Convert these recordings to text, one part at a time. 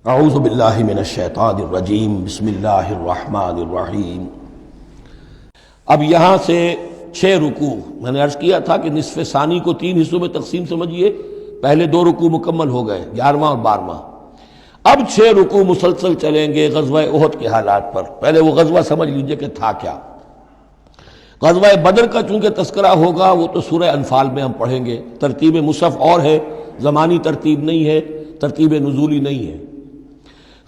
اعوذ باللہ من الشیطان الرجیم بسم اللہ الرحمن الرحیم۔ اب یہاں سے 6 رکوع میں نے عرض کیا تھا کہ نصف ثانی کو 3 حصوں میں تقسیم سمجھیے، پہلے 2 رکوع مکمل ہو گئے 11واں اور 12واں، اب 6 رکوع مسلسل چلیں گے غزوہ احد کے حالات پر۔ پہلے وہ غزوہ سمجھ لیجئے کہ تھا کیا۔ غزوہ بدر کا چونکہ تذکرہ ہوگا وہ تو سورہ انفال میں ہم پڑھیں گے، ترتیب مصحف اور ہے، زمانی ترتیب نہیں ہے، ترتیب نزولی نہیں ہے۔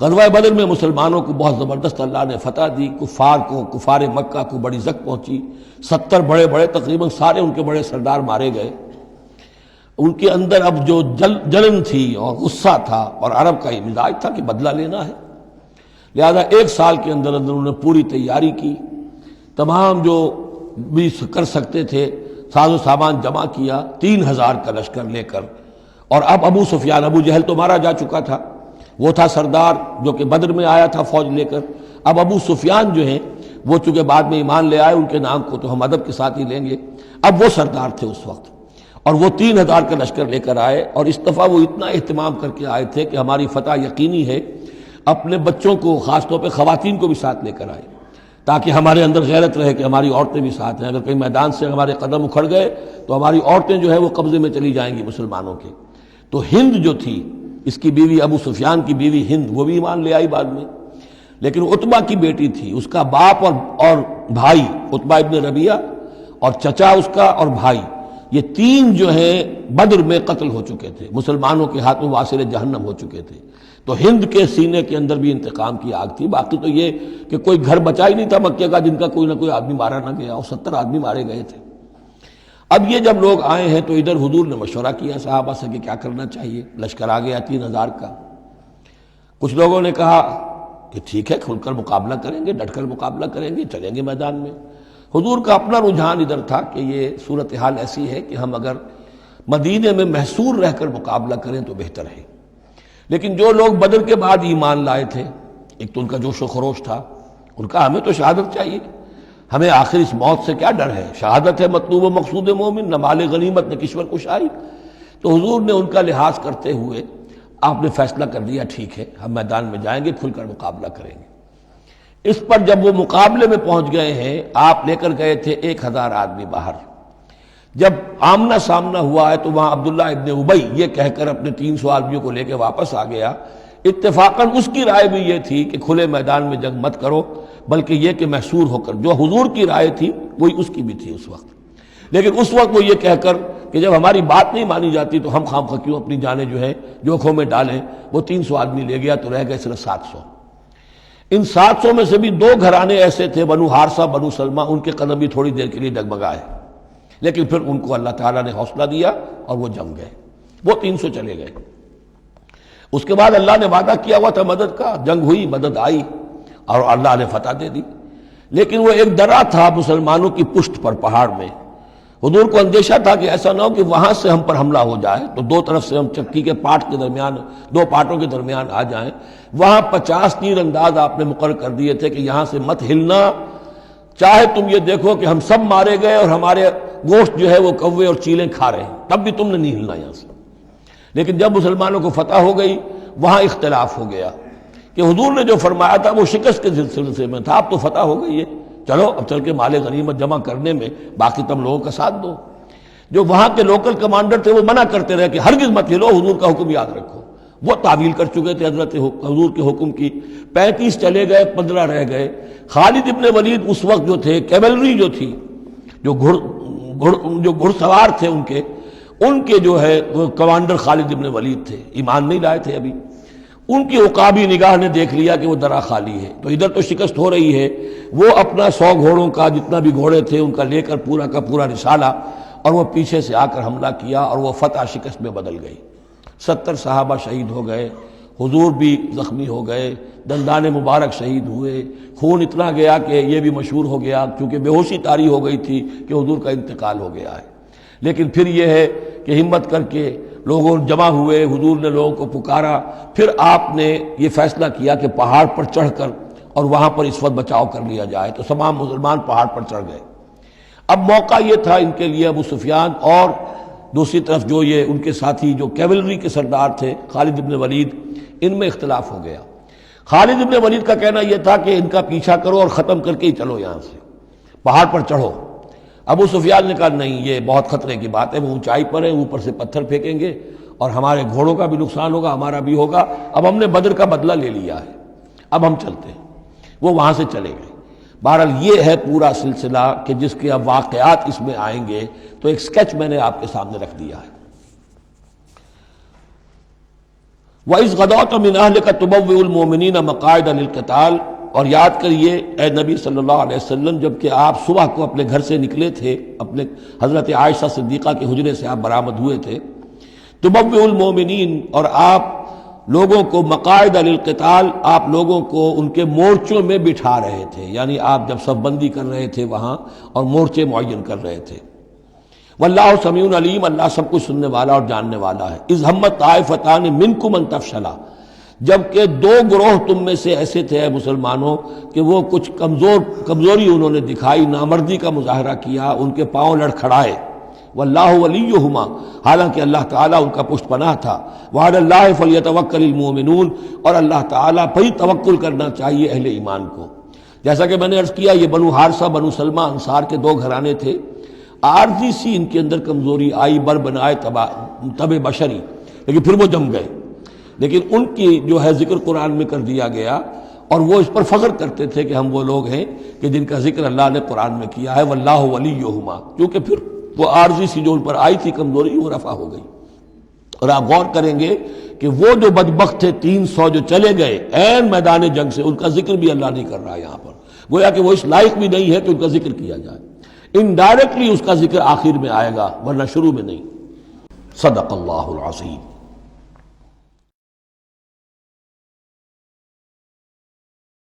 غزوہ بدر میں مسلمانوں کو بہت زبردست اللہ نے فتح دی، کفار مکہ کو بڑی زک پہنچی، 70 بڑے تقریباً سارے ان کے بڑے سردار مارے گئے۔ ان کے اندر اب جو جلن تھی اور غصہ تھا، اور عرب کا یہ مزاج تھا کہ بدلہ لینا ہے، لہذا 1 سال کے اندر انہوں نے پوری تیاری کی، تمام جو بھی کر سکتے تھے ساز و سامان جمع کیا، 3000 کا لشکر لے کر۔ اور اب ابو سفیان، ابو جہل تو مارا جا چکا تھا، وہ تھا سردار جو کہ بدر میں آیا تھا فوج لے کر۔ اب ابو سفیان جو ہیں وہ چونکہ بعد میں ایمان لے آئے، ان کے نام کو تو ہم ادب کے ساتھ ہی لیں گے، اب وہ سردار تھے اس وقت، اور وہ 3000 کا لشکر لے کر آئے، اور اس دفعہ وہ اتنا اہتمام کر کے آئے تھے کہ ہماری فتح یقینی ہے۔ اپنے بچوں کو، خاص طور پہ خواتین کو بھی ساتھ لے کر آئے، تاکہ ہمارے اندر غیرت رہے کہ ہماری عورتیں بھی ساتھ ہیں، اگر کہیں میدان سے ہمارے قدم اکھڑ گئے تو ہماری عورتیں جو ہے وہ قبضے میں چلی جائیں گی مسلمانوں کے۔ تو ہند جو تھی، اس کی بیوی، ابو سفیان کی بیوی ہند، وہ بھی ایمان لے آئی بعد میں، لیکن عتبہ کی بیٹی تھی، اس کا باپ اور بھائی عتبہ ابن ربیعہ، اور چچا اس کا اور بھائی، یہ 3 جو ہیں بدر میں قتل ہو چکے تھے، مسلمانوں کے ہاتھوں واصل جہنم ہو چکے تھے۔ تو ہند کے سینے کے اندر بھی انتقام کی آگ تھی۔ باقی تو یہ کہ کوئی گھر بچا ہی نہیں تھا مکے کا جن کا کوئی نہ کوئی آدمی مارا نہ گیا، اور 70 آدمی مارے گئے تھے۔ اب یہ جب لوگ آئے ہیں تو ادھر حضور نے مشورہ کیا صحابہ سے کہ کیا کرنا چاہیے، لشکر آ گیا 3000 کا۔ کچھ لوگوں نے کہا کہ ٹھیک ہے، کھل کر مقابلہ کریں گے، ڈٹ کر مقابلہ کریں گے، چلیں گے میدان میں۔ حضور کا اپنا رجحان ادھر تھا کہ یہ صورتحال ایسی ہے کہ ہم اگر مدینے میں محصور رہ کر مقابلہ کریں تو بہتر ہے۔ لیکن جو لوگ بدر کے بعد ایمان لائے تھے، ایک تو ان کا جوش و خروش تھا، ان کا ہمیں تو شہادت چاہیے، ہمیں آخر اس موت سے کیا ڈر ہے، شہادت ہے مطلوب و مقصود مومن، نہ مال غنیمت نہ کشور کشائی۔ تو حضور نے ان کا لحاظ کرتے ہوئے آپ نے فیصلہ کر دیا ٹھیک ہے، ہم میدان میں جائیں گے، کھل کر مقابلہ کریں گے۔ اس پر جب وہ مقابلے میں پہنچ گئے ہیں، آپ لے کر گئے تھے 1000 آدمی باہر۔ جب آمنا سامنا ہوا ہے تو وہاں عبداللہ ابن ابی یہ کہہ کر اپنے 300 آدمیوں کو لے کے واپس آ گیا۔ اتفاقاً اس کی رائے بھی یہ تھی کہ کھلے میدان میں جنگ مت کرو، بلکہ یہ کہ محصور ہو کر، جو حضور کی رائے تھی وہی اس کی بھی تھی اس وقت۔ لیکن اس وقت وہ یہ کہہ کر کہ جب ہماری بات نہیں مانی جاتی تو ہم خواہ کیوں اپنی جانیں جو ہے جوکھوں میں ڈالیں، وہ 300 آدمی لے گیا تو رہ گئے صرف 700۔ ان 700 میں سے بھی 2 گھرانے ایسے تھے، بنو حارثہ بنو سلمہ، ان کے قدم بھی تھوڑی دیر کے لیے ڈگمگائے، لیکن پھر ان کو اللہ تعالیٰ نے حوصلہ دیا اور وہ جم گئے، وہ 300 چلے گئے۔ اس کے بعد اللہ نے وعدہ کیا ہوا تھا مدد کا، جنگ ہوئی، مدد آئی اور اللہ نے فتح دے دی۔ لیکن وہ ایک درہ تھا مسلمانوں کی پشت پر پہاڑ میں۔ حضور کو اندیشہ تھا کہ ایسا نہ ہو کہ وہاں سے ہم پر حملہ ہو جائے، تو 2 طرف سے ہم چکی کے پاٹ کے درمیان، 2 پاٹوں کے درمیان آ جائیں۔ وہاں 50 تیر انداز آپ نے مقرر کر دیے تھے کہ یہاں سے مت ہلنا، چاہے تم یہ دیکھو کہ ہم سب مارے گئے اور ہمارے گوشت جو ہے وہ کوے اور چیلیں کھا رہے ہیں، تب بھی تم نے نہیں ہلنا یہاں سے۔ لیکن جب مسلمانوں کو فتح ہو گئی، وہاں اختلاف ہو گیا کہ حضور نے جو فرمایا تھا وہ شکست کے سلسلے میں تھا، اب تو فتح ہو گئی ہے، چلو اب چل کے مال غنیمت جمع کرنے میں باقی تم لوگوں کا ساتھ دو۔ جو وہاں کے لوکل کمانڈر تھے وہ منع کرتے رہے کہ ہرگز مت ہلو، حضور کا حکم یاد رکھو۔ وہ تعویل کر چکے تھے حضرت حضور کے حکم کی۔ 35 چلے گئے، 15 رہ گئے۔ خالد ابن ولید اس وقت جو تھے، کیولری جو تھی، جو گھڑ سوار تھے ان کے جو ہے وہ کمانڈر خالد ابن ولید تھے، ایمان نہیں لائے تھے ابھی۔ ان کی عقابی نگاہ نے دیکھ لیا کہ وہ درہ خالی ہے، تو ادھر تو شکست ہو رہی ہے، وہ اپنا 100 گھوڑوں کا جتنا بھی گھوڑے تھے ان کا لے کر پورا کا پورا رسالہ، اور وہ پیچھے سے آ کر حملہ کیا، اور وہ فتح شکست میں بدل گئی۔ 70 صحابہ شہید ہو گئے، حضور بھی زخمی ہو گئے، دندان مبارک شہید ہوئے، خون اتنا گیا کہ یہ بھی مشہور ہو گیا، کیونکہ بے ہوشی طاری ہو گئی تھی کہ حضور کا انتقال ہو گیا ہے۔ لیکن پھر یہ ہے کہ ہمت کر کے لوگوں جمع ہوئے، حضور نے لوگوں کو پکارا، پھر آپ نے یہ فیصلہ کیا کہ پہاڑ پر چڑھ کر اور وہاں پر اس وقت بچاؤ کر لیا جائے، تو تمام مسلمان پہاڑ پر چڑھ گئے۔ اب موقع یہ تھا ان کے لیے، ابو سفیان اور دوسری طرف جو یہ ان کے ساتھی جو کیولری کے سردار تھے خالد ابن ولید، ان میں اختلاف ہو گیا۔ خالد ابن ولید کا کہنا یہ تھا کہ ان کا پیچھا کرو اور ختم کر کے ہی چلو، یہاں سے پہاڑ پر چڑھو۔ ابو سفیان نے کہا نہیں، یہ بہت خطرے کی بات ہے، وہ اونچائی پر ہے، اوپر سے پتھر پھینکیں گے اور ہمارے گھوڑوں کا بھی نقصان ہوگا، ہمارا بھی ہوگا، اب ہم نے بدر کا بدلہ لے لیا ہے، اب ہم چلتے ہیں۔ وہ وہاں سے چلے گئے۔ بہرحال یہ ہے پورا سلسلہ کہ جس کے اب واقعات اس میں آئیں گے، تو ایک سکیچ میں نے آپ کے سامنے رکھ دیا ہے۔ وَإِذْ غَدَوْتَ مِنْ أَهْلِكَ تُبَوِّئُ الْمُؤْمِنِينَ مَقَاعِدَ لِلْقِتَالِ، اور یاد کریے اے نبی صلی اللہ علیہ وسلم، جب کہ آپ صبح کو اپنے گھر سے نکلے تھے، اپنے حضرت عائشہ صدیقہ کے حجرے سے آپ برآمد ہوئے تھے، تُبَوِّئُ الْمُؤْمِنِينَ، اور آپ لوگوں کو مقاعد للقتال، آپ لوگوں کو ان کے مورچوں میں بٹھا رہے تھے، یعنی آپ جب صف بندی کر رہے تھے وہاں اور مورچے معین کر رہے تھے۔ واللہ سمیع علیم، اللہ سب کچھ سننے والا اور جاننے والا ہے۔ اذ ہمت طائفتان منکم ان تفشلا، جبکہ دو گروہ تم میں سے ایسے تھے اے مسلمانوں کہ وہ کچھ کمزوری انہوں نے دکھائی، نامردی کا مظاہرہ کیا، ان کے پاؤں لڑکھڑائے۔ واللہ ولیہما، حالانکہ اللہ تعالیٰ ان کا پشت پناہ تھا۔ وعلی اللہ فلیتوکل المؤمنون، اور اللہ تعالیٰ پر ہی توکل کرنا چاہیے اہل ایمان کو۔ جیسا کہ میں نے عرض کیا، یہ بنو حارثہ بنو سلمہ انصار کے دو گھرانے تھے، عارضی سی ان کے اندر کمزوری آئی، بر بنائے تب بشری، لیکن پھر وہ جم گئے۔ لیکن ان کی جو ہے ذکر قرآن میں کر دیا گیا، اور وہ اس پر فخر کرتے تھے کہ ہم وہ لوگ ہیں کہ جن کا ذکر اللہ نے قرآن میں کیا ہے، واللہ ولیہما، کیونکہ پھر وہ عارضی سی جو ان پر آئی تھی کمزوری، وہ رفع ہو گئی۔ اور آپ غور کریں گے کہ وہ جو بدبخت تھے 300 جو چلے گئے عین میدان جنگ سے، ان کا ذکر بھی اللہ نہیں کر رہا یہاں پر، گویا کہ وہ اس لائق بھی نہیں ہے کہ ان کا ذکر کیا جائے۔ انڈائریکٹلی اس کا ذکر آخر میں آئے گا، ورنہ شروع میں نہیں۔ صدق اللہ العظیم۔